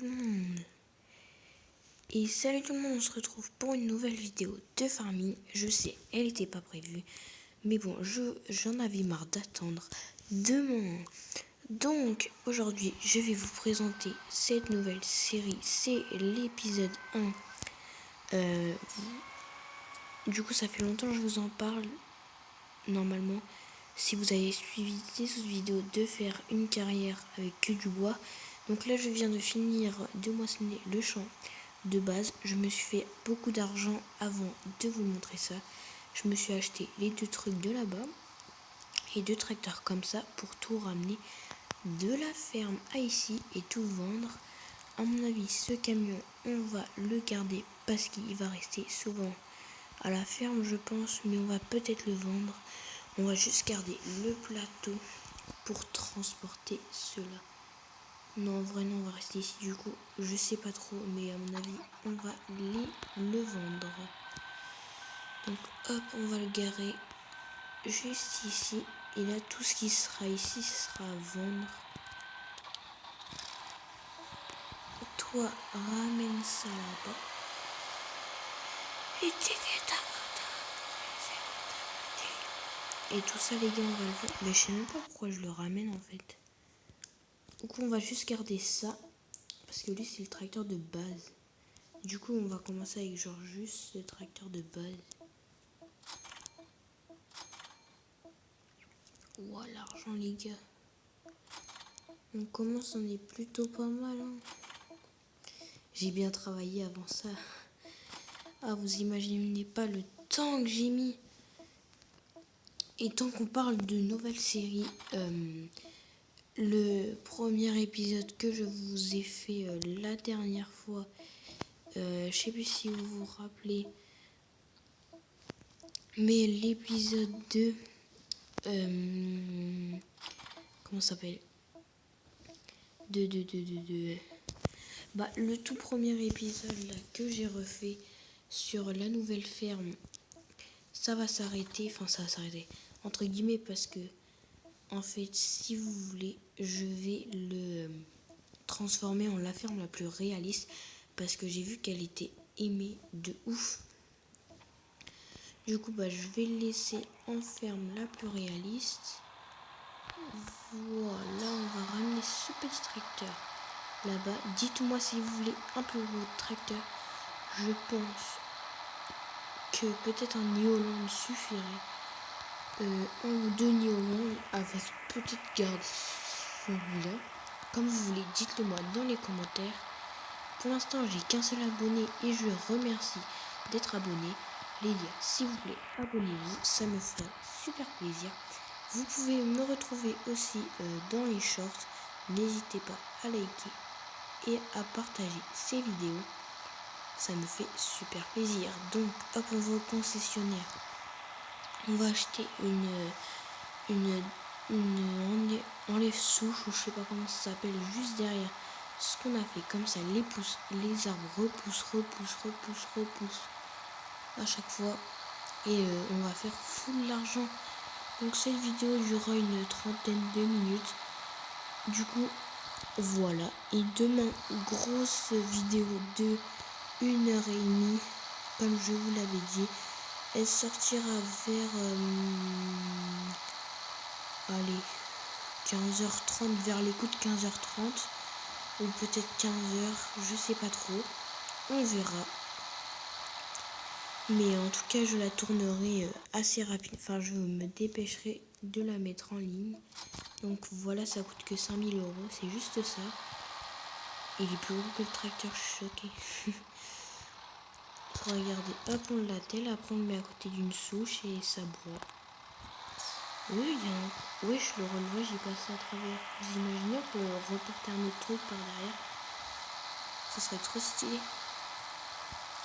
tout le monde. Et salut tout le monde, on se retrouve pour une nouvelle vidéo de farming. Je sais, elle n'était pas prévue. Mais bon, j'en avais marre d'attendre demain. Donc aujourd'hui, je vais vous présenter cette nouvelle série. C'est l'épisode 1. Du coup, ça fait longtemps que je vous en parle. Normalement, si vous avez suivi des autres vidéos, de faire une carrière avec que du bois. Donc là, je viens de finir de moissonner le champ de base. Je me suis fait beaucoup d'argent avant de vous montrer ça. Je me suis acheté les 2 trucs de là-bas et 2 tracteurs comme ça pour tout ramener de la ferme à ici et tout vendre. À mon avis, ce camion, on va le garder parce qu'il va rester souvent à la ferme, je pense, mais on va peut-être le vendre. On va juste garder le plateau pour transporter cela. Non, en vrai, non, on va rester ici du coup. Je sais pas trop, mais à mon avis, on va le vendre. Donc, hop, on va le garer juste ici. Et là, tout ce qui sera ici, ce sera à vendre. Toi, ramène ça là-bas. Et tout ça, les gars, on va le vendre. Mais je sais même pas pourquoi je le ramène en fait. Donc, on va juste garder ça. Parce que lui, c'est le tracteur de base. Du coup, on va commencer avec genre juste le tracteur de base. Ouah, l'argent, les gars. On commence, on est plutôt pas mal. Hein. J'ai bien travaillé avant ça. Ah, vous imaginez pas le temps que j'ai mis. Et tant qu'on parle de nouvelles séries, le premier épisode que je vous ai fait la dernière fois, je sais plus si vous vous rappelez, mais l'épisode 2, comment ça s'appelle Bah, le tout premier épisode là que j'ai refait sur la nouvelle ferme, ça va s'arrêter, enfin ça va s'arrêter entre guillemets parce que en fait si vous voulez je vais le transformer en la ferme la plus réaliste parce que j'ai vu qu'elle était aimée de ouf. Du coup bah je vais le laisser en ferme la plus réaliste. Voilà, on va ramener ce petit tracteur là-bas. Dites-moi si vous voulez un plus gros tracteur. Je pense que peut-être un Neoland suffirait. Un ou 2 Neoland avec peut-être garde celui-là. Comme vous voulez, dites-le moi dans les commentaires. Pour l'instant, j'ai qu'un seul abonné et je remercie d'être abonné. Les gars, s'il vous plaît, abonnez-vous, ça me ferait super plaisir. Vous pouvez me retrouver aussi dans les shorts. N'hésitez pas à liker et à partager ces vidéos. Ça me fait super plaisir. Donc, hop, on va au concessionnaire. On va acheter une enlève souche ou je sais pas comment ça s'appelle juste derrière ce qu'on a fait. Comme ça, les arbres repoussent à chaque fois. Et on va faire full l'argent. Donc cette vidéo durera une trentaine de minutes. Du coup, voilà. Et demain, grosse vidéo de 1h30. Comme je vous l'avais dit. Elle sortira vers... allez, 15h30, vers les coups de 15h30. Ou peut-être 15h, je sais pas trop. On verra. Mais en tout cas, je la tournerai assez rapide. Enfin, je me dépêcherai de la mettre en ligne. Donc voilà, ça coûte que 5000 €. C'est juste ça. Il est plus gros que le tracteur, je suis choquée. Regardez, hop, on l'attelle. Après, on le met à côté d'une souche et ça broie. Oui, il y a un... Oui, je le relevé, j'ai passé à travers. Vous imaginez, on peut reporter un autre truc par derrière. Ce serait trop stylé.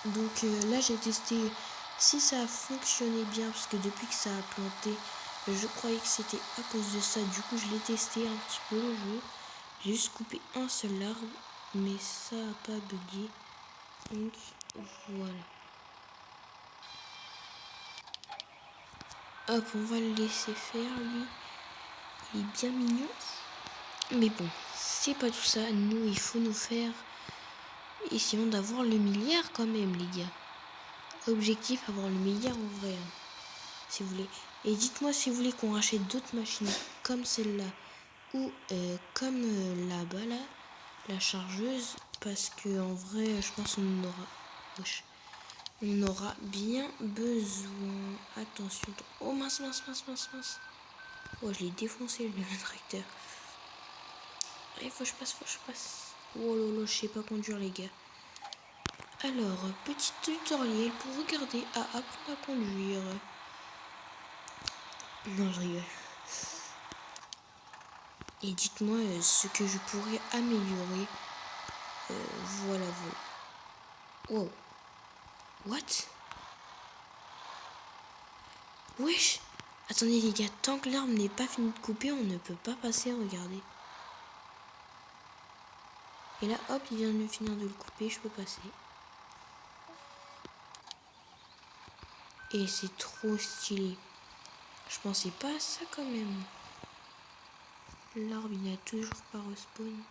Donc là, j'ai testé si ça a fonctionné bien. Parce que depuis que ça a planté, je croyais que c'était à cause de ça. Du coup, je l'ai testé un petit peu le jeu. J'ai juste coupé un seul arbre. Mais ça n'a pas bugué. Donc voilà. Hop, on va le laisser faire lui. Il est bien mignon. Mais bon, c'est pas tout ça. Nous, il faut nous faire essayons d'avoir le milliard quand même, les gars. Objectif, avoir le milliard en vrai, hein, si vous voulez. Et dites-moi si vous voulez qu'on rachète d'autres machines comme celle-là ou comme là-bas, là, la chargeuse. Parce que en vrai, je pense qu'on aura... Wesh. On aura bien besoin. Attention. Oh mince, mince, mince, mince, mince. Oh, je l'ai défoncé le tracteur. Il faut que je passe, faut que je passe. Oh lolo, je sais pas conduire les gars. Alors, petit tutoriel pour regarder à apprendre à conduire. Non, je rigole. Et dites-moi ce que je pourrais améliorer. Voilà, voilà. Wow. What? Wesh. Attendez les gars, tant que l'arbre n'est pas fini de couper, on ne peut pas passer, regardez. Et là, hop, il vient de finir de le couper, je peux passer. Et c'est trop stylé. Je pensais pas à ça quand même. L'arbre, il n'a toujours pas respawn.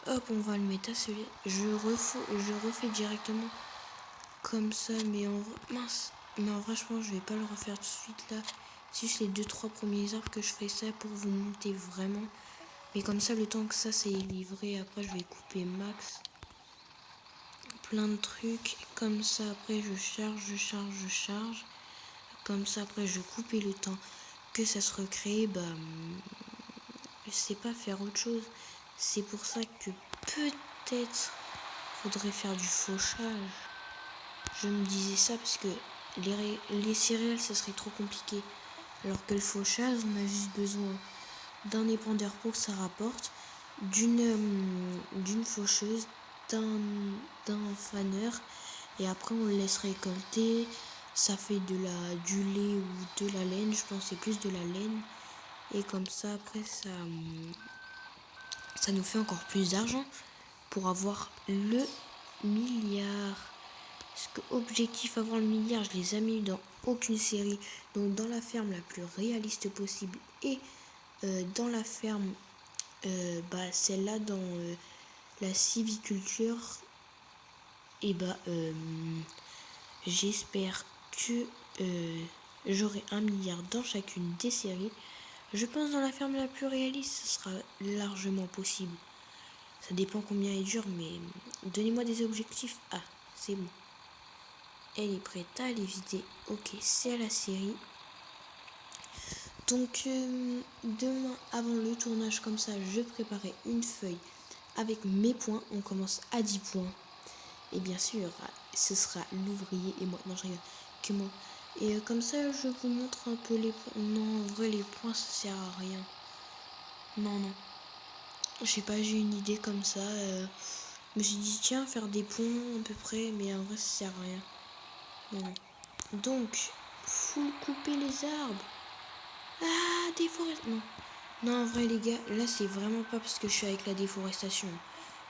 Hop, on va le mettre à celui-là. Je refais directement comme ça, mais en vrai, mince. Mais en vrai, je pense que je vais pas le refaire tout de suite là. C'est juste les 2-3 premiers arbres que je fais ça pour vous monter vraiment. Mais comme ça, le temps que ça c'est livré, après je vais couper max. Plein de trucs. Comme ça, après je charge, je charge, je charge. Comme ça, après je coupe et le temps que ça se recrée, bah, je sais pas faire autre chose. C'est pour ça que peut-être faudrait faire du fauchage. Je me disais ça parce que les céréales, ça serait trop compliqué. Alors que le fauchage, on a juste besoin d'un épandeur pour que ça rapporte, d'une faucheuse, d'un faneur. Et après, on le laisse récolter. Ça fait du lait ou de la laine. Je pense que c'est plus de la laine. Et comme ça, après, ça nous fait encore plus d'argent pour avoir le milliard. Parce que objectif avoir le milliard, je les ai mis dans aucune série. Donc dans la ferme la plus réaliste possible. Et dans la ferme, celle-là dans la civiculture. Et j'espère que j'aurai un milliard dans chacune des séries. Je pense dans la ferme la plus réaliste, ce sera largement possible. Ça dépend combien elle dure, mais donnez-moi des objectifs. Ah, c'est bon. Elle est prête à aller vider. Ok, c'est à la série. Donc, demain, avant le tournage, comme ça, je préparais une feuille avec mes points. On commence à 10 points. Et bien sûr, ce sera l'ouvrier et moi. Non, je rigole. Que moi. Et comme ça, je vous montre un peu les points. Non, en vrai, les points, ça sert à rien. Non, non. Je sais pas, j'ai une idée comme ça. Je me suis dit, tiens, faire des ponts à peu près. Mais en vrai, ça sert à rien. Non, non. Donc, faut couper les arbres. Ah, déforestation. Non. Non, en vrai, les gars, là, c'est vraiment pas parce que je suis avec la déforestation.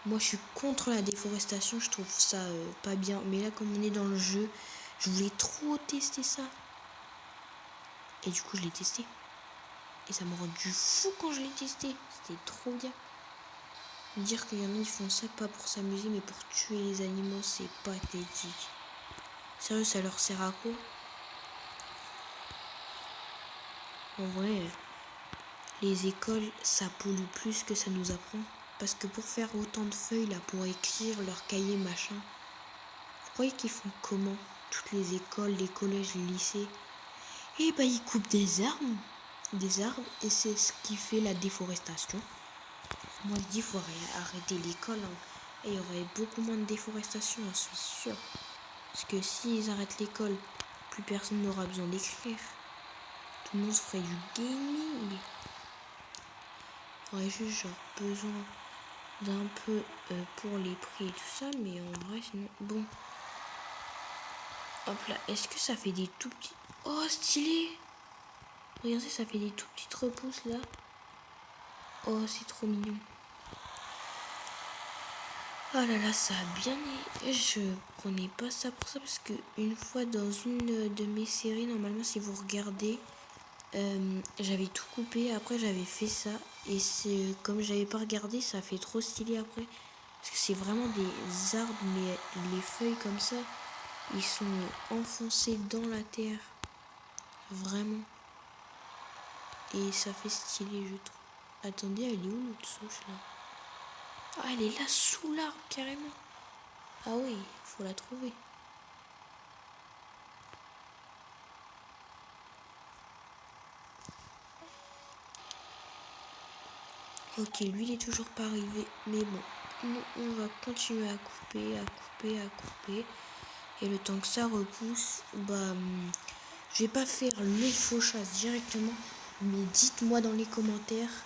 Moi, je suis contre la déforestation. Je trouve ça pas bien. Mais là, comme on est dans le jeu, je voulais trop tester ça. Et du coup, je l'ai testé. Et ça m'a rendu fou quand je l'ai testé. C'était trop bien. Dire qu'il y en a, ils font ça pas pour s'amuser, mais pour tuer les animaux, c'est pathétique. Sérieux, ça leur sert à quoi? En vrai, les écoles, ça pollue plus que ça nous apprend. Parce que pour faire autant de feuilles, là, pour écrire leur cahier, machin, vous croyez qu'ils font comment? Toutes les écoles, les collèges, les lycées. Et bah, ils coupent des arbres, et c'est ce qui fait la déforestation. Moi, je dis, il faut arrêter l'école, hein. Et il y aurait beaucoup moins de déforestation, j'en suis sûre. Parce que s'ils arrêtent l'école, plus personne n'aura besoin d'écrire. Tout le monde se ferait du gaming. J'aurais juste genre besoin d'un peu pour les prix et tout ça, mais en vrai, sinon, bon. Hop là, est-ce que ça fait des tout petits... Oh, stylé! Regardez, ça fait des tout petites repousses là. Oh, c'est trop mignon. Oh là là, ça a bien... Je prenais pas ça pour ça parce que une fois dans une de mes séries, normalement, si vous regardez, j'avais tout coupé, après j'avais fait ça, et c'est comme j'avais pas regardé, ça fait trop stylé après, parce que c'est vraiment des arbres, mais les feuilles comme ça, ils sont enfoncés dans la terre, vraiment, et ça fait stylé, je trouve. Attendez, elle est où l'autre souche là? Ah, elle est là sous l'arbre carrément. Ah oui, faut la trouver. Ok, lui il est toujours pas arrivé, mais bon, nous on va continuer à couper, à couper, à couper. Et le temps que ça repousse, je vais pas faire le fauchage directement, mais dites-moi dans les commentaires,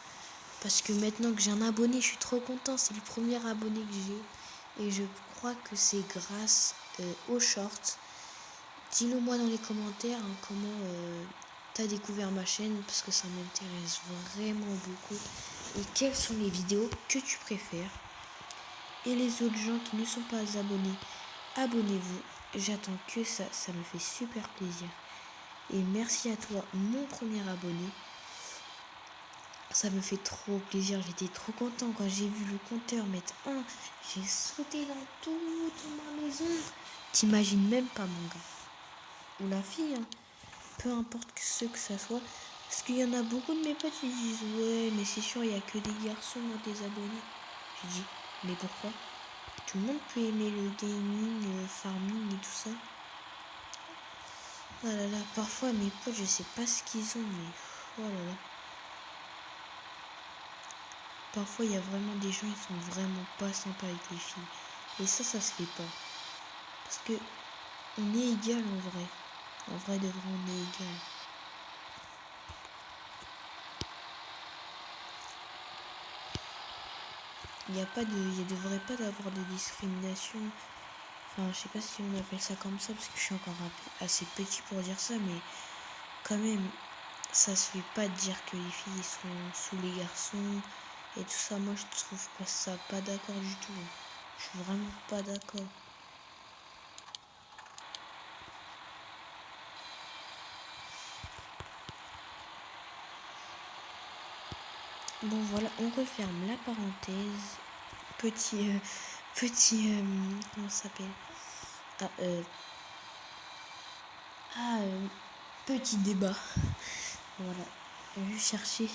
parce que maintenant que j'ai un abonné, je suis trop content, c'est le premier abonné que j'ai, et je crois que c'est grâce aux shorts. Dis-le moi dans les commentaires comment t'as découvert ma chaîne, parce que ça m'intéresse vraiment beaucoup, et quelles sont les vidéos que tu préfères. Et les autres gens qui ne sont pas abonnés, abonnez-vous. J'attends que ça me fait super plaisir. Et merci à toi, mon premier abonné. Ça me fait trop plaisir, j'étais trop content quand j'ai vu le compteur mettre 1. J'ai sauté dans toute ma maison. T'imagines même pas, mon gars. Ou la fille, hein. Peu importe ce que ça soit. Parce qu'il y en a beaucoup de mes potes qui disent ouais, mais c'est sûr, il n'y a que des garçons dans tes abonnés. J'ai dit, mais pourquoi? Tout le monde peut aimer le gaming, le farming et tout ça. Oh là là, parfois mes potes, je sais pas ce qu'ils ont, mais oh là là. Parfois, il y a vraiment des gens, ils sont vraiment pas sympas avec les filles. Et ça se fait pas. Parce que on est égal en vrai. En vrai de vrai, on est égal. Il ne devrait pas d'avoir de discrimination. Enfin, je sais pas si on appelle ça comme ça, parce que je suis encore assez petit pour dire ça, mais quand même, ça se fait pas de dire que les filles sont sous les garçons et tout ça. Moi, je trouve pas ça pas d'accord du tout. Je suis vraiment pas d'accord. Bon voilà, on referme la parenthèse. Comment ça s'appelle? Ah, petit débat. Voilà, je vais chercher.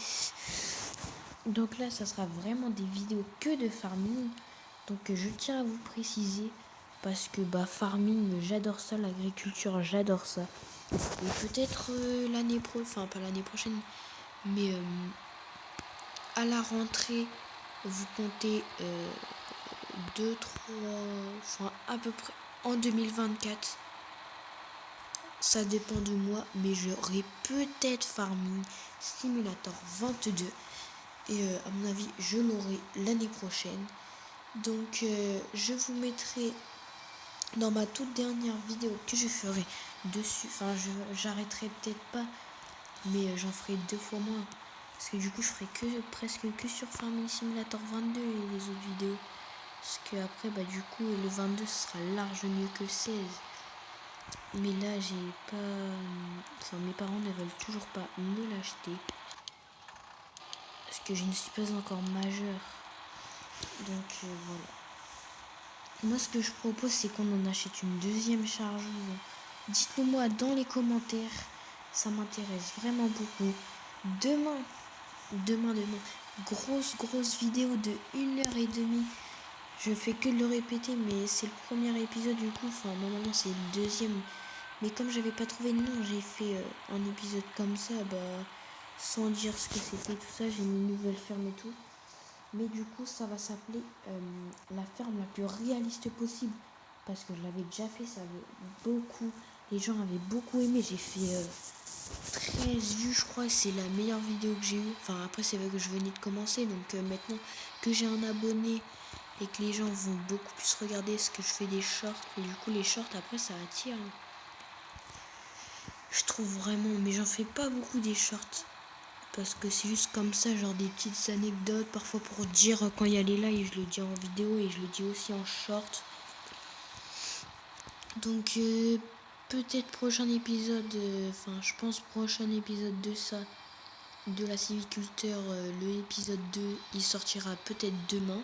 Donc là, ça sera vraiment des vidéos que de farming. Donc je tiens à vous préciser parce que farming, j'adore ça, l'agriculture, j'adore ça. Et peut-être l'année prochaine, enfin pas l'année prochaine, mais à la rentrée, vous comptez 2, 3, enfin à peu près en 2024. Ça dépend de moi, mais j'aurai peut-être Farming Simulator 22. Et à mon avis, je l'aurai l'année prochaine. Donc je vous mettrai dans ma toute dernière vidéo que je ferai dessus. Enfin, j'arrêterai peut-être pas, mais j'en ferai 2 fois moins. Parce que du coup, je ferai presque que sur Farming Simulator 22 et les autres vidéos. Parce que après, du coup, le 22 ce sera large mieux que le 16. Mais là, j'ai pas. Enfin, mes parents ne veulent toujours pas me l'acheter. Parce que je ne suis pas encore majeure. Donc voilà. Moi, ce que je propose, c'est qu'on en achète une deuxième chargeuse. Dites-le moi dans les commentaires. Ça m'intéresse vraiment beaucoup. Demain, grosse vidéo de 1h30. Je fais que le répéter, mais c'est le premier épisode du coup. Enfin, normalement, c'est le deuxième. Mais comme j'avais pas trouvé de nom, j'ai fait un épisode comme ça, sans dire ce que c'était, tout ça. J'ai mis une nouvelle ferme et tout. Mais du coup, ça va s'appeler la ferme la plus réaliste possible. Parce que je l'avais déjà fait, ça avait beaucoup. Les gens avaient beaucoup aimé. J'ai fait 13 vues, je crois. C'est la meilleure vidéo que j'ai eue. Enfin, après, c'est vrai que je venais de commencer. Donc maintenant que j'ai un abonné et que les gens vont beaucoup plus regarder ce que je fais des shorts. Et du coup, les shorts, après, ça attire. Je trouve vraiment. Mais j'en fais pas beaucoup des shorts. Parce que c'est juste comme ça, genre des petites anecdotes, parfois pour dire quand il y a les lives, je le dis en vidéo et je le dis aussi en short. Donc peut-être prochain épisode, je pense prochain épisode de ça, de la sylviculture, le épisode 2, il sortira peut-être demain.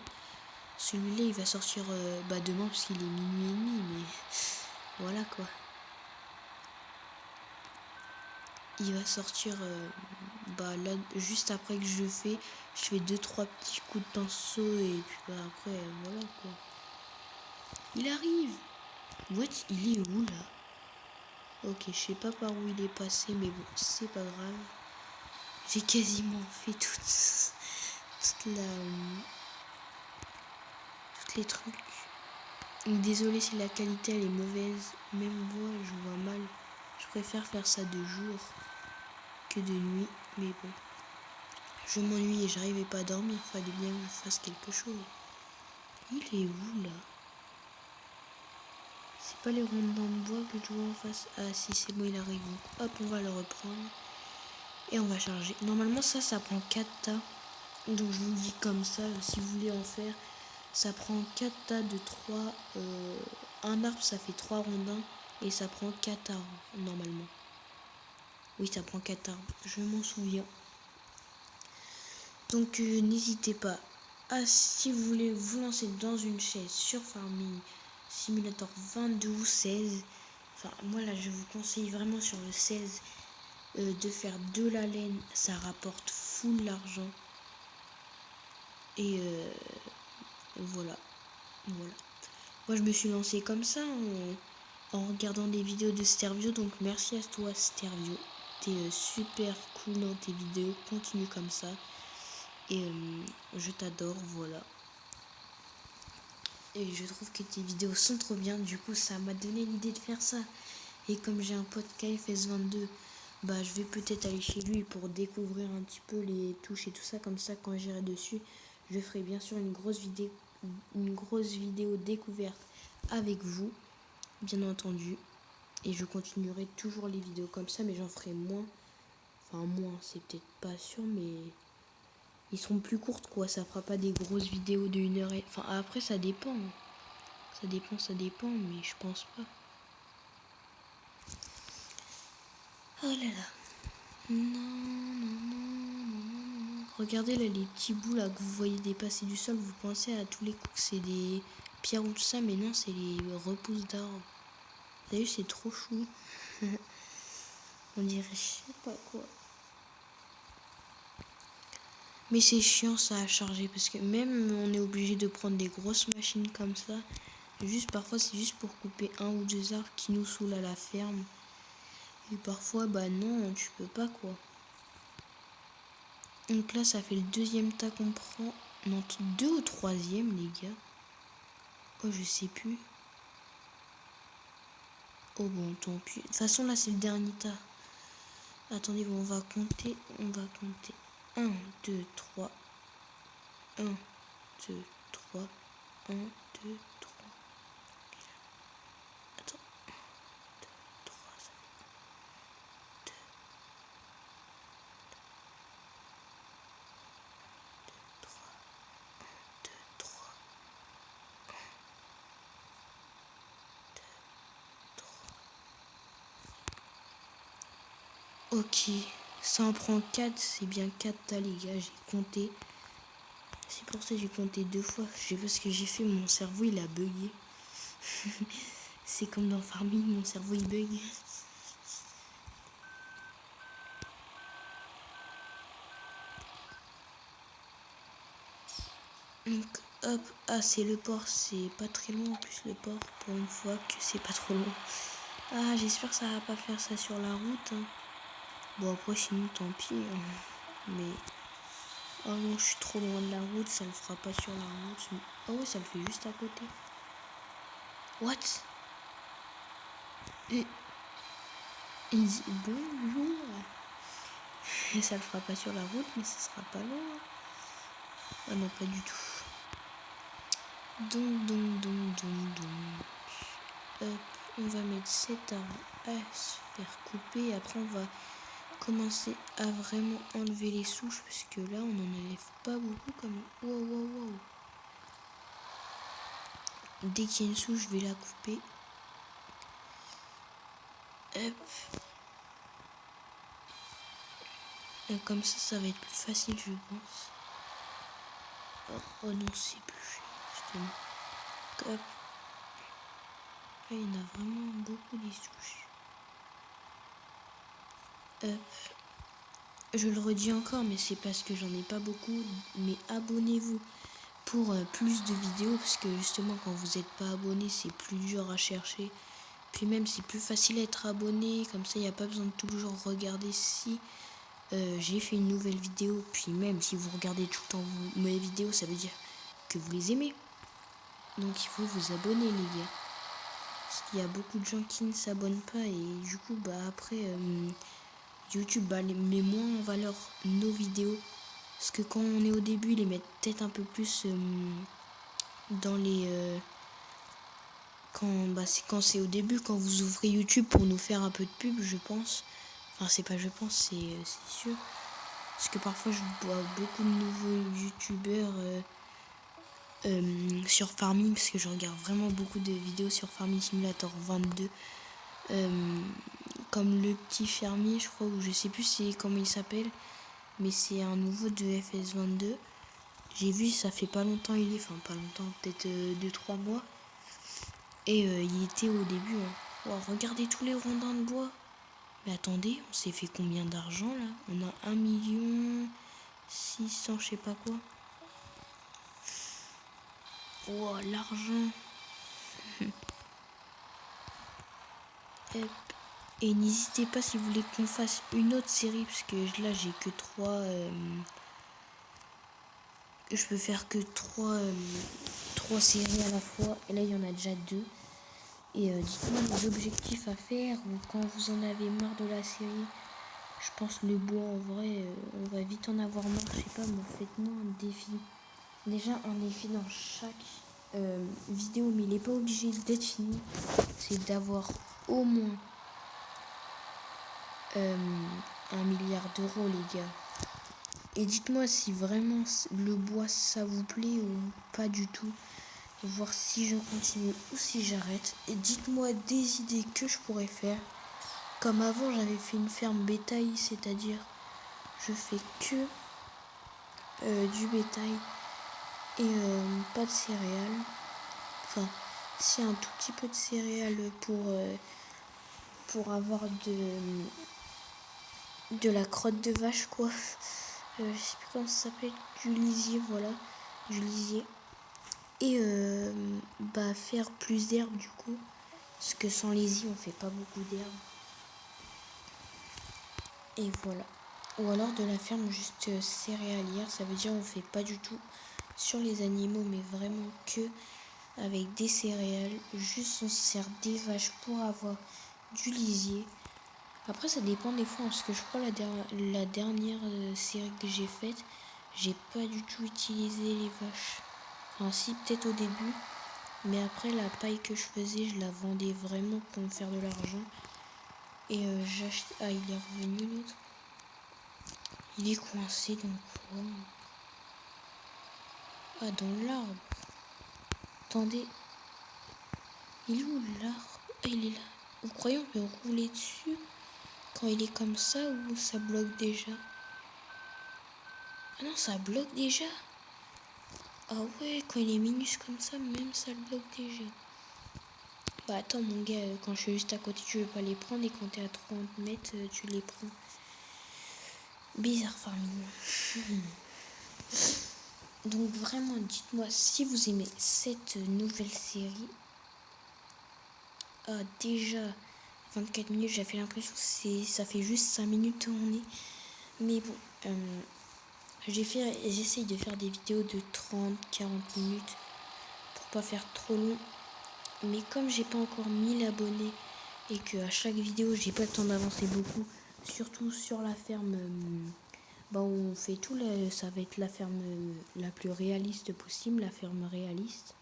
Celui-là, il va sortir demain parce qu'il est minuit et demi, mais voilà quoi. Il va sortir là, juste après que je fais 2-3 petits coups de pinceau et puis après, voilà quoi. Il arrive. What? Il est où là? Ok, je sais pas par où il est passé, mais bon, c'est pas grave. J'ai quasiment fait toutes les trucs. Désolée si la qualité elle est mauvaise. Même moi, je vois mal. Je préfère faire ça de jour que de nuit, mais bon. Je m'ennuie et j'arrivais pas à dormir. Fallait bien que je fasse quelque chose. Il est où là? C'est pas les rondins de bois que je vois en face. Ah si, c'est bon, il arrive. Hop, on va le reprendre. Et on va charger. Normalement, ça prend 4 tas. Donc je vous le dis comme ça, si vous voulez en faire, ça prend 4 tas de 3. Un arbre, ça fait 3 rondins. Et ça prend 4 arbres, normalement. Oui, ça prend 4 arbres. Je m'en souviens. Donc n'hésitez pas. Si vous voulez vous lancer dans une chaise sur Farming Simulator 22 ou 16. Moi là, je vous conseille vraiment sur le 16 de faire de la laine. Ça rapporte full l'argent. Et voilà. Moi, je me suis lancé comme ça en regardant des vidéos de Stervio. Donc, merci à toi, Stervio. T'es super cool dans tes vidéos. Continue comme ça. Et je t'adore, voilà. Et je trouve que tes vidéos sont trop bien. Du coup, ça m'a donné l'idée de faire ça. Et comme j'ai un pote KFS22, je vais peut-être aller chez lui pour découvrir un petit peu les touches et tout ça. Comme ça, quand j'irai dessus, je ferai bien sûr une grosse vidéo découverte avec vous, bien entendu. Et je continuerai toujours les vidéos comme ça, mais j'en ferai moins. Enfin, moins, c'est peut-être pas sûr, mais ils seront plus courtes, quoi. Ça fera pas des grosses vidéos de 1 heure. Enfin, après, ça dépend. Ça dépend, mais je pense pas. Oh là là. Non. Regardez là les petits bouts là que vous voyez dépasser du sol. Vous pensez à tous les coups que c'est des pierres ou tout ça, mais non, c'est les repousses d'arbres. Vous avez vu, c'est trop chou. On dirait je sais pas quoi. Mais c'est chiant ça à charger parce que même on est obligé de prendre des grosses machines comme ça. Parfois c'est juste pour couper 1 ou 2 arbres qui nous saoulent à la ferme. Et parfois non, tu peux pas quoi. Donc là ça fait le 2e tas qu'on prend. Non, 2 ou 3e les gars. Oh je sais plus. Oh bon tant pis. De toute façon là c'est le dernier tas. Attendez, on va compter. 1, 2, 3. 1, 2, 3. 1, 2, 3. Attends. 2, 3, ça fait 2, 3, 2, 3, 2, 3. Ok, ça en prend 4, c'est bien 4 tas les gars, j'ai compté. C'est pour ça que j'ai compté 2 fois. Je sais pas ce que j'ai fait, mon cerveau il a bugué. C'est comme dans Farming, mon cerveau il bug. Donc hop, c'est le port, c'est pas très loin en plus le port, pour une fois que c'est pas trop loin. J'espère que ça va pas faire ça sur la route. Bon après sinon tant pis. Mais non, je suis trop loin de la route, ça le fera pas sur la route. Ah ouais, ça le fait juste à côté. What? Il dit bonjour. Et ça le fera pas sur la route, mais ça sera pas loin. Ah non, pas du tout. Donc. Hop, on va mettre cet arbre à se faire couper. Après, on va commencer à vraiment enlever les souches parce que là, on n'en enlève pas beaucoup comme. Wow. Dès qu'il y a une souche, je vais la couper. Hop. Et comme ça va être plus facile, je pense. Oh non, c'est plus justement. Hop. Là, il y en a vraiment beaucoup des souches. Hop. Je le redis encore, mais c'est parce que j'en ai pas beaucoup. Mais abonnez-vous pour plus de vidéos, parce que justement, quand vous n'êtes pas abonné, c'est plus dur à chercher. Puis même, c'est plus facile à être abonné. Comme ça, il n'y a pas besoin de toujours regarder si j'ai fait une nouvelle vidéo. Puis même, si vous regardez tout le temps mes vidéos, ça veut dire que vous les aimez. Donc, il faut vous abonner, les gars. Parce qu'il y a beaucoup de gens qui ne s'abonnent pas. Et du coup, après... YouTube met moins en valeur nos vidéos. Parce que quand on est au début, ils les mettent peut-être un peu plus dans les... quand c'est au début, quand vous ouvrez YouTube pour nous faire un peu de pub, je pense. Enfin, c'est pas je pense, c'est sûr. Parce que parfois, je vois beaucoup de nouveaux YouTubeurs sur Farming. Parce que je regarde vraiment beaucoup de vidéos sur Farming Simulator 22. Comme le petit fermier, je crois, ou je sais plus comment il s'appelle. Mais c'est un nouveau de FS22. J'ai vu, ça fait pas longtemps, pas longtemps, peut-être 2-3 mois. Et il était au début. Hein. Wow, regardez tous les rondins de bois. Mais attendez, on s'est fait combien d'argent là? On a 1 600 000, je sais pas quoi. Wow, l'argent. Et n'hésitez pas si vous voulez qu'on fasse une autre série, parce que là j'ai que 3. Je peux faire que 3 séries à la fois. Et là il y en a déjà 2. Et dites-moi les objectifs à faire, ou quand vous en avez marre de la série. Je pense le bois en vrai, on va vite en avoir marre. Je sais pas, mais faites-moi un défi. Déjà un défi dans chaque vidéo, mais il n'est pas obligé d'être fini. C'est d'avoir au moins 1 milliard d'euros, les gars. Et dites-moi si vraiment le bois ça vous plaît ou pas du tout. Voir si je continue ou si j'arrête. Et dites-moi des idées que je pourrais faire. Comme avant, j'avais fait une ferme bétail, c'est-à-dire je fais que du bétail et pas de céréales. Enfin, si un tout petit peu de céréales pour avoir de la crotte de vache, quoi. Je sais plus comment ça s'appelle, du lisier, voilà, du lisier. Et faire plus d'herbe du coup, parce que sans lisier on fait pas beaucoup d'herbe. Et voilà. Ou alors de la ferme juste céréalière, ça veut dire on fait pas du tout sur les animaux, mais vraiment que avec des céréales. Juste on se sert des vaches pour avoir du lisier. Après ça dépend des fois, parce que je crois la dernière série que j'ai faite, j'ai pas du tout utilisé les vaches. Enfin si, peut-être au début, mais après la paille que je faisais, je la vendais vraiment pour me faire de l'argent. Et j'achetais... Ah, il est revenu l'autre. Il est coincé dans quoi? Ah, dans l'arbre. Attendez. Il est où l'arbre? Ah, il est là. Vous croyez on peut rouler dessus quand il est comme ça, ou ça bloque déjà? Ah non, ça bloque déjà. Ah ouais, quand il est minus comme ça, même ça le bloque déjà. Bah attends mon gars, quand je suis juste à côté, tu veux pas les prendre, et quand t'es à 30 mètres, tu les prends. Bizarre Farming. Donc vraiment, dites-moi si vous aimez cette nouvelle série. Ah, déjà 24 minutes, j'avais l'impression que ça fait juste 5 minutes tournées. Mais bon, j'essaye de faire des vidéos de 30-40 minutes pour pas faire trop long. Mais comme j'ai pas encore 1000 abonnés et que à chaque vidéo j'ai pas le temps d'avancer beaucoup, surtout sur la ferme, on fait tout, ça va être la ferme la plus réaliste possible, la ferme réaliste.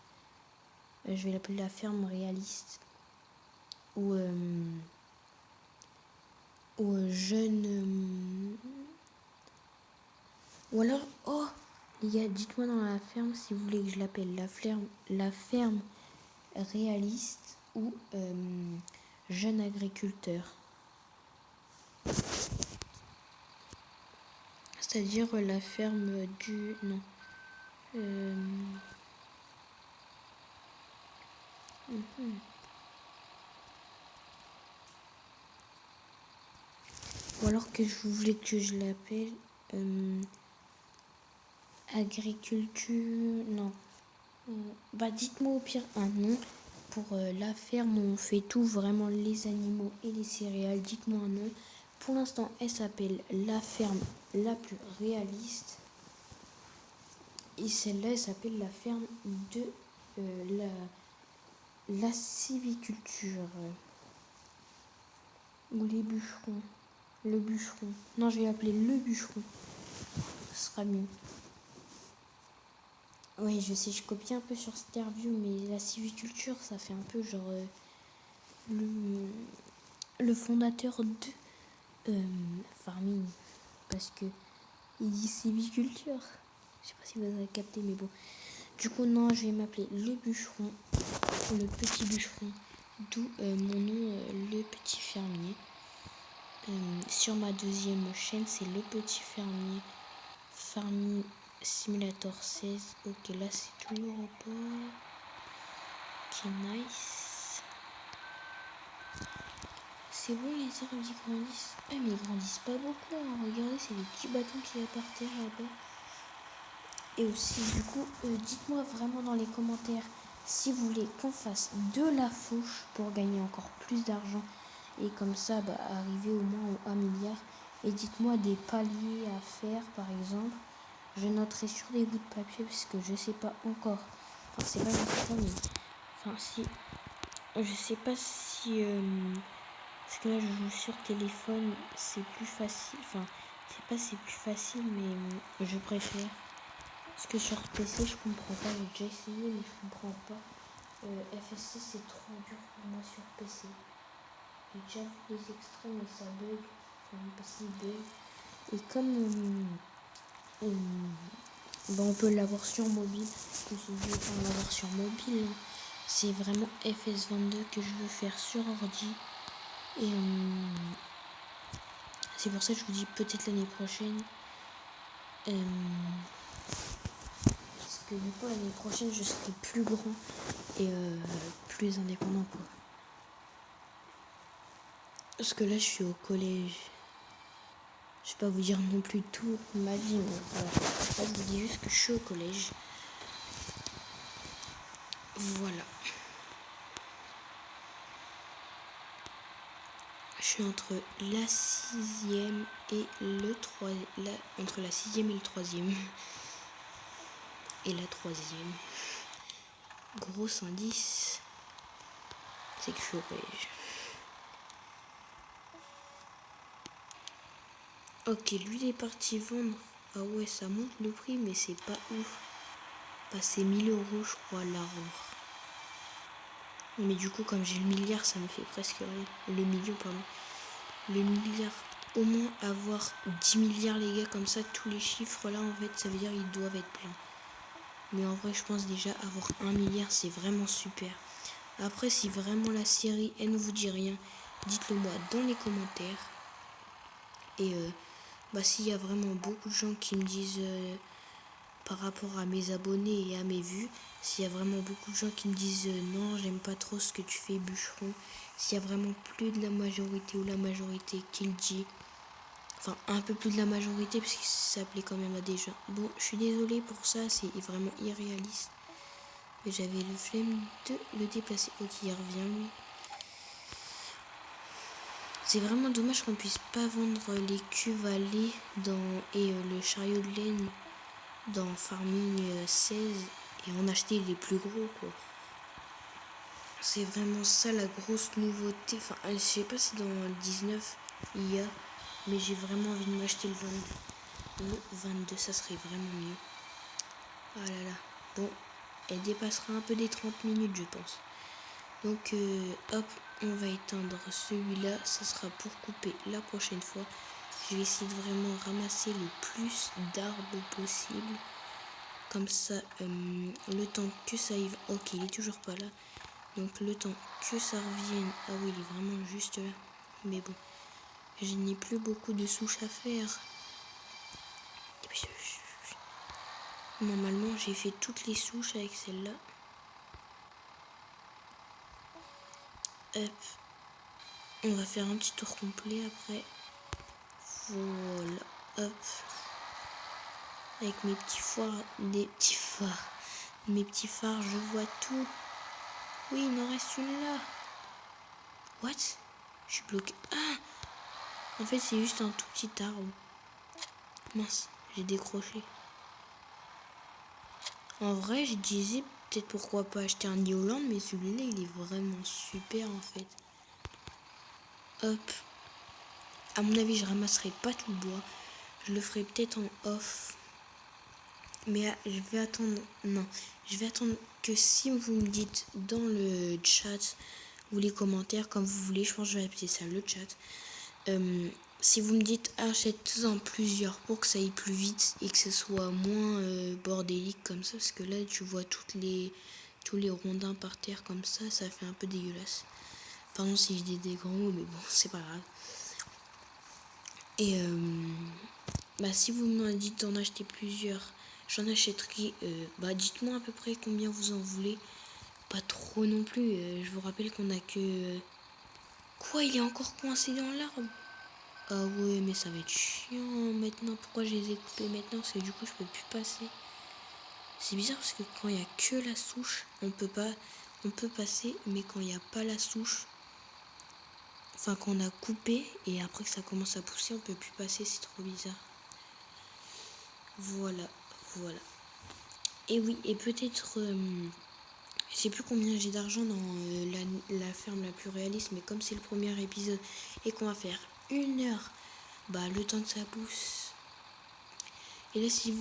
Je vais l'appeler la ferme réaliste. Ou jeune. Ou alors, oh, les gars, dites-moi dans la ferme si vous voulez que je l'appelle la ferme réaliste ou jeune agriculteur. C'est-à-dire la ferme du... Non. Ou alors que je voulais que je l'appelle agriculture... Non. Bah dites-moi au pire un nom pour la ferme où on fait tout, vraiment les animaux et les céréales. Dites-moi un nom. Pour l'instant, elle s'appelle la ferme la plus réaliste. Et celle-là, elle s'appelle la ferme de la civiculture. Ou les bûcherons. Le bûcheron. Non, je vais l'appeler le bûcheron. Ce sera mieux. Oui, je sais, je copie un peu sur Starview, mais la civiculture, ça fait un peu genre le fondateur de farming. Parce que il dit civiculture. Je sais pas si vous avez capté, mais bon. Du coup, non, je vais m'appeler le bûcheron. Le petit bûcheron. D'où mon nom, le petit fermier. Sur ma deuxième chaîne, c'est le petit fermier. Farming Simulator 16. Ok, là, c'est toujours en port. Ok, nice. C'est bon, les arbres, ils grandissent. Ah, mais ils grandissent pas beaucoup. Hein. Regardez, c'est des petits bâtons qui y a par terre là-bas. Et aussi, du coup, dites-moi vraiment dans les commentaires si vous voulez qu'on fasse de la fauche pour gagner encore plus d'argent. Et comme ça, bah, arriver au moins au 1 milliard. Et dites-moi des paliers à faire, par exemple. Je noterai sur des bouts de papier parce que je sais pas encore. Enfin, c'est pas important, mais... Enfin, si... Je sais pas si... Parce que là, je joue sur téléphone, c'est plus facile. Enfin, je sais pas si c'est plus facile, mais je préfère. Parce que sur PC, je comprends pas. J'ai déjà essayé, mais je comprends pas. FSC, c'est trop dur pour moi sur PC. J'ai déjà vu des extraits, mais ça bug. Enfin, mon PC bug. Et comme bah, on peut l'avoir sur mobile, que ce jeu, on peut l'avoir sur mobile. Hein. C'est vraiment FS22 que je veux faire sur ordi. Et c'est pour ça que je vous dis peut-être l'année prochaine. Parce que du coup, l'année prochaine, je serai plus grand et plus indépendant, quoi. Parce que là, je suis au collège. Je vais pas vous dire non plus tout ma vie, mais voilà. Là, je vous dis juste que je suis au collège. Voilà. Je suis entre la 6e et le 3 entre la 6e et le 3e. Et la 3e. Gros indice, c'est que je suis au collège. Ok, lui il est parti vendre. Ah ouais, ça monte le prix, mais c'est pas ouf. Bah, c'est 1000 euros, je crois, l'arbre. Mais du coup, comme j'ai le milliard, ça me fait presque rien. Le million, pardon. Le milliard. Au moins avoir 10 milliards, les gars, comme ça, tous les chiffres là, en fait, ça veut dire qu'ils doivent être pleins. Mais en vrai, je pense déjà avoir 1 milliard, c'est vraiment super. Après, si vraiment la série, elle ne vous dit rien, dites-le moi dans les commentaires. Et bah, s'il y a vraiment beaucoup de gens qui me disent par rapport à mes abonnés et à mes vues, s'il y a vraiment beaucoup de gens qui me disent non, j'aime pas trop ce que tu fais, bûcheron, s'il y a vraiment plus de la majorité ou la majorité qui le dit, enfin un peu plus de la majorité parce que ça plaît quand même à des gens. Bon, je suis désolée pour ça, c'est vraiment irréaliste. Mais j'avais le flemme de le déplacer. Ok, il revient lui. C'est vraiment dommage qu'on puisse pas vendre les cuves à lait et le chariot de laine dans Farming 16 et en acheter les plus gros, quoi. C'est vraiment ça la grosse nouveauté. Enfin, je sais pas si dans le 19 il y a, mais j'ai vraiment envie de m'acheter le 22. Le 22, ça serait vraiment mieux. Ah là là. Bon, elle dépassera un peu des 30 minutes, je pense. Donc, hop, on va éteindre celui-là. Ça sera pour couper la prochaine fois. Je vais essayer de vraiment ramasser le plus d'arbres possible. Comme ça, le temps que ça y va. Ok, il est toujours pas là. Donc, le temps que ça revienne. Ah oui, il est vraiment juste là. Mais bon. Je n'ai plus beaucoup de souches à faire. Normalement, j'ai fait toutes les souches avec celle-là. Hop. On va faire un petit tour complet après. Voilà. Hop. Avec mes petits phares. Mes petits phares, je vois tout. Oui, il en reste une là. What? Je suis bloqué. Ah! En fait, c'est juste un tout petit arbre. Mince, j'ai décroché. En vrai, je disais peut-être pourquoi pas acheter un Newland, mais celui-là, il est vraiment super en fait. Hop. À mon avis, je ramasserai pas tout le bois. Je le ferai peut-être en off. Mais je vais attendre. Non, je vais attendre que si vous me dites dans le chat ou les commentaires, comme vous voulez, je pense que je vais appeler ça le chat. Si vous me dites achète-en plusieurs pour que ça aille plus vite et que ce soit moins bordélique comme ça, parce que là tu vois tous les rondins par terre comme ça fait un peu dégueulasse. Pardon si je dis des grands mots, mais bon, c'est pas grave. Et si vous me dites d'en acheter plusieurs, j'en achèterai. Dites-moi à peu près combien vous en voulez. Pas trop non plus. Je vous rappelle qu'on a que. Quoi, il est encore coincé dans l'arbre? Ah ouais, mais ça va être chiant maintenant. Pourquoi je les ai coupés maintenant? Parce que du coup, je peux plus passer. C'est bizarre parce que quand il n'y a que la souche, on peut passer, mais quand il n'y a pas la souche, enfin qu'on a coupé et après que ça commence à pousser, on peut plus passer. C'est trop bizarre. Voilà. Et oui, et peut-être, je sais plus combien j'ai d'argent dans la ferme la plus réaliste, mais comme c'est le premier épisode et qu'on va faire 1 heure, le temps que ça pousse. Et là, si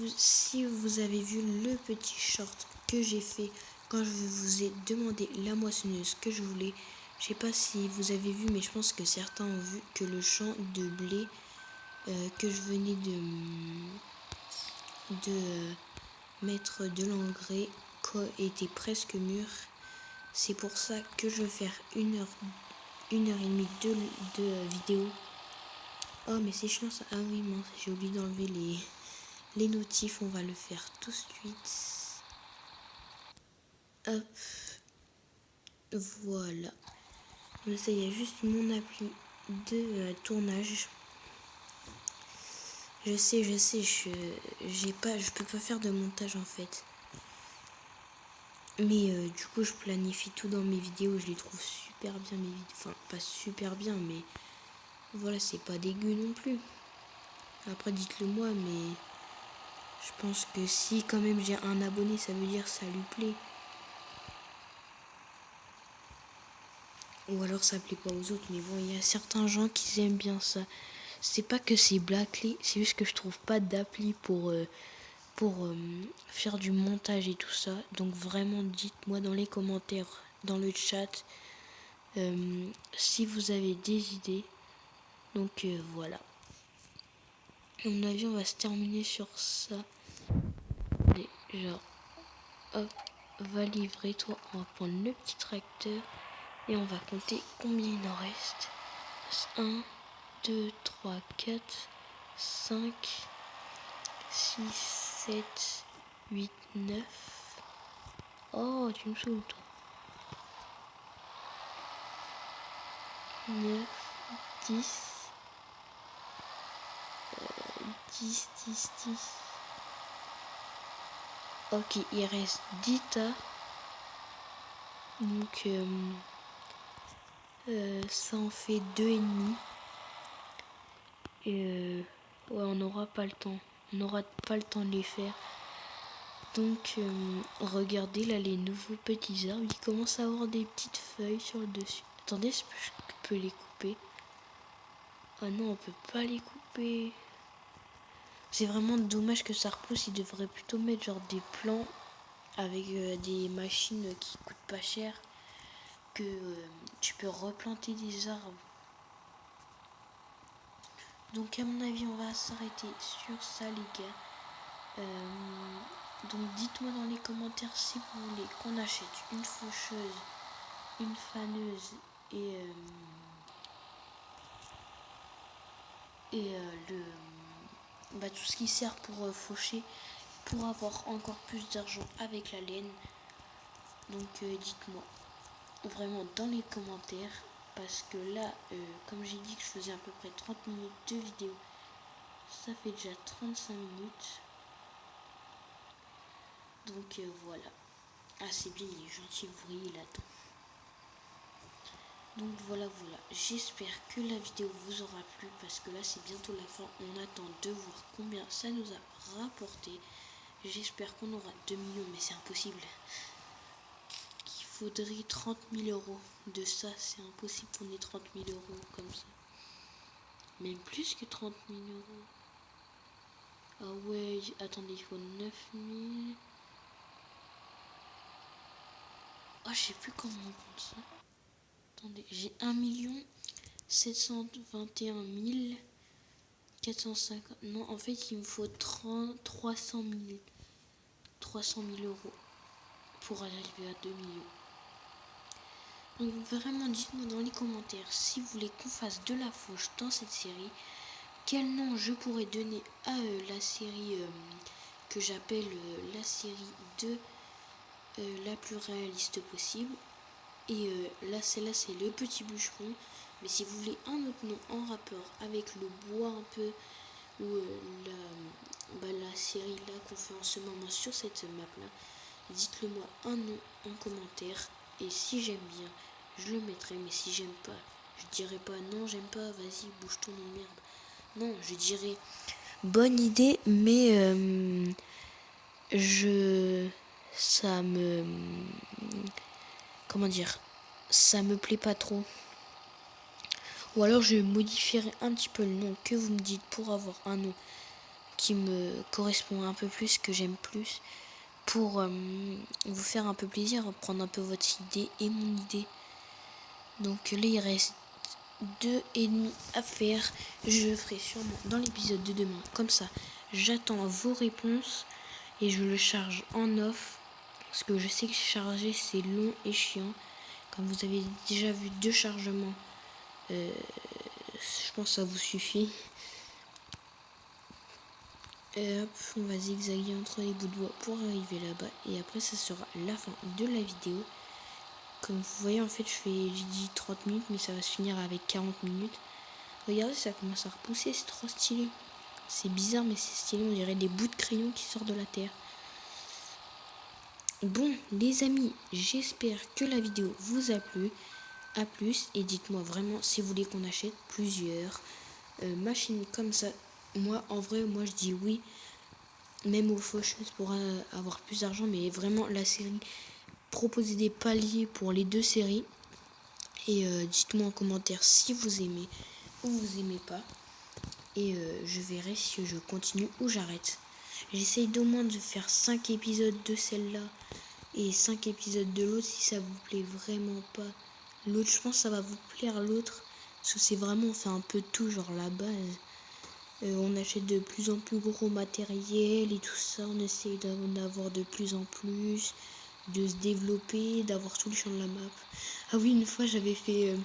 vous avez vu le petit short que j'ai fait quand je vous ai demandé la moissonneuse que je voulais, je sais pas si vous avez vu, mais je pense que certains ont vu que le champ de blé que je venais de mettre de l'engrais était presque mûr. C'est pour ça que je vais faire 1 heure et demie de vidéo. Oh, mais c'est chiant ça. Ah oui, mince, j'ai oublié d'enlever les notifs. On va le faire tout de suite. Hop. Voilà. Là, ça y est, juste mon appli de tournage. Je sais, je peux pas faire de montage en fait. Mais du coup, je planifie tout dans mes vidéos. Je les trouve super bien, mes vidéos. Enfin, pas super bien, mais voilà, c'est pas dégueu non plus. Après, dites-le moi, mais je pense que si quand même j'ai un abonné, ça veut dire que ça lui plaît. Ou alors ça plaît pas aux autres, mais bon, il y a certains gens qui aiment bien ça. C'est pas que c'est bâclé, c'est juste que je trouve pas d'appli pour faire du montage et tout ça. Donc vraiment, dites-moi dans les commentaires, dans le chat, si vous avez des idées. Donc voilà. À mon avis, on va se terminer sur ça. Allez, genre, hop, va livrer, toi. On va prendre le petit tracteur et on va compter combien il en reste. 1, 2, 3, 4, 5, 6, 7, 8, 9. Oh, tu me saoules, toi. 9, 10, 10, 10, 10. Ok, il reste 10 tas. Donc, ça en fait 2,5. Et ouais, on n'aura pas le temps. On n'aura pas le temps de les faire. Donc, regardez là les nouveaux petits arbres. Ils commencent à avoir des petites feuilles sur le dessus. Attendez, est-ce que je peux les couper? Ah non, on peut pas les couper. C'est vraiment dommage que ça repousse. Ils devraient plutôt mettre genre des plants avec des machines qui coûtent pas cher. Que tu peux replanter des arbres. Donc à mon avis, on va s'arrêter sur ça, les gars. Donc dites-moi dans les commentaires si vous voulez qu'on achète une faucheuse, une faneuse et et tout ce qui sert pour faucher, pour avoir encore plus d'argent avec la laine. Donc dites-moi vraiment dans les commentaires, parce que là, comme j'ai dit que je faisais à peu près 30 minutes de vidéo, ça fait déjà 35 minutes. Donc voilà. Ah, c'est bien, il est gentil, vous voyez, il attend. Donc voilà, j'espère que la vidéo vous aura plu, parce que là c'est bientôt la fin. On attend de voir combien ça nous a rapporté. J'espère qu'on aura 2 millions, mais c'est impossible. Il faudrait 30 000 euros de ça, c'est impossible qu'on ait 30 000 euros comme ça. Même plus que 30 000 euros. Ah ouais, attendez, il faut 9 000. Ah, je sais plus comment on compte ça. Attendez, j'ai 1 721 450. Non, en fait, il me faut 300 000 euros pour arriver à 2 millions. Donc vraiment, dites-moi dans les commentaires si vous voulez qu'on fasse de la fauche dans cette série. Quel nom je pourrais donner à la série que j'appelle la série de la plus réaliste possible. Et là, celle-là, c'est le petit bûcheron. Mais si vous voulez un autre nom en rapport avec le bois un peu, ou la série là qu'on fait en ce moment sur cette map là, dites-le moi un nom en commentaire. Et si j'aime bien, je le mettrai. Mais si j'aime pas, je dirai pas non, j'aime pas, vas-y, bouge ton nom de merde. Non, je dirais bonne idée, mais comment dire, ça me plaît pas trop. Ou alors je modifierai un petit peu le nom que vous me dites pour avoir un nom qui me correspond un peu plus, que j'aime plus, pour vous faire un peu plaisir, prendre un peu votre idée et mon idée. Donc là il reste 2,5 à faire. Je le ferai sûrement dans l'épisode de demain. Comme ça, j'attends vos réponses et je le charge en off. Parce que je sais que charger c'est long et chiant. Comme vous avez déjà vu 2 chargements, je pense que ça vous suffit. Et hop, on va zigzaguer entre les bouts de bois pour arriver là-bas. Et après, ça sera la fin de la vidéo. Comme vous voyez, en fait, j'ai dit 30 minutes, mais ça va se finir avec 40 minutes. Regardez, ça commence à repousser, c'est trop stylé. C'est bizarre, mais c'est stylé, on dirait des bouts de crayon qui sortent de la terre. Bon, les amis, j'espère que la vidéo vous a plu. A plus, et dites-moi vraiment si vous voulez qu'on achète plusieurs machines comme ça. Moi, en vrai, moi je dis oui. Même aux faucheuses pour avoir plus d'argent, mais vraiment la série, proposez des paliers pour les 2 séries. Et dites-moi en commentaire si vous aimez ou vous aimez pas. Et je verrai si je continue ou j'arrête. J'essaye d'au moins de faire 5 épisodes de celle-là et 5 épisodes de l'autre si ça vous plaît vraiment pas. L'autre, je pense que ça va vous plaire l'autre. Parce que c'est vraiment, on fait un peu de tout, genre la base. On achète de plus en plus gros matériel et tout ça. On essaye d'en avoir de plus en plus, de se développer, d'avoir tous les champs de la map. Ah oui, une fois j'avais fait,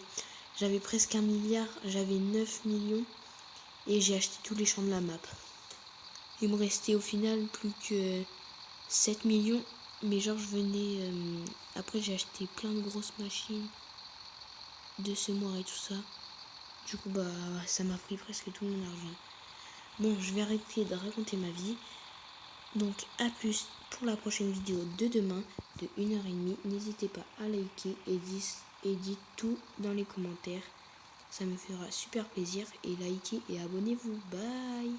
j'avais presque 1 milliard, j'avais 9 millions et j'ai acheté tous les champs de la map. Il me restait au final plus que 7 millions, mais genre je venais, après j'ai acheté plein de grosses machines de semoirs et tout ça. Du coup bah ça m'a pris presque tout mon argent. Bon, je vais arrêter de raconter ma vie. Donc à plus pour la prochaine vidéo de demain de 1h30. N'hésitez pas à liker et dites tout dans les commentaires. Ça me fera super plaisir. Et likez et abonnez-vous. Bye!